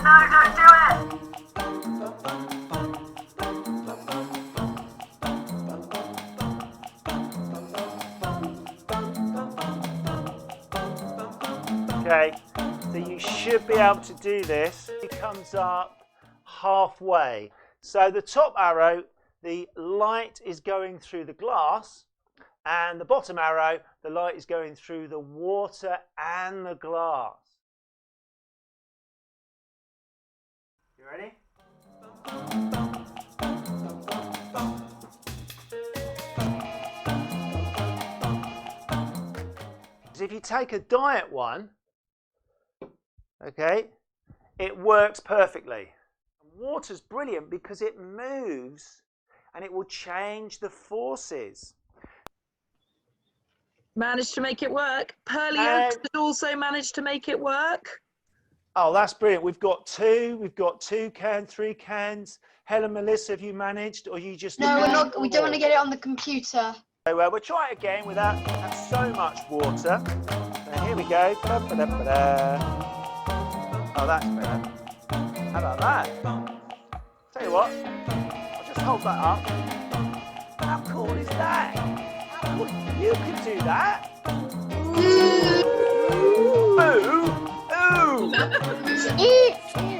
No, don't do it! Okay, so you should be able to do this. It comes up halfway. So the top arrow, the light is going through the glass, and the bottom arrow, the light is going through the water and the glass. You ready? So if you take a diet one, okay, it works perfectly. Water's brilliant because it moves and it will change the forces. Managed to make it work. Pearly Oaks has also managed to make it work. Oh, that's brilliant. We've got 2 cans, 3 cans. Helen, Melissa, have you managed, or you just... No, we're not. We don't want to get it on the computer. So we'll try it again without so much water. So here we go. Ba-ba-da-ba-da. Oh, that's better. How about that? Tell you what, I'll just hold that up. How cool is that? How cool. You can do that. Ooh. Ooh. Ooh.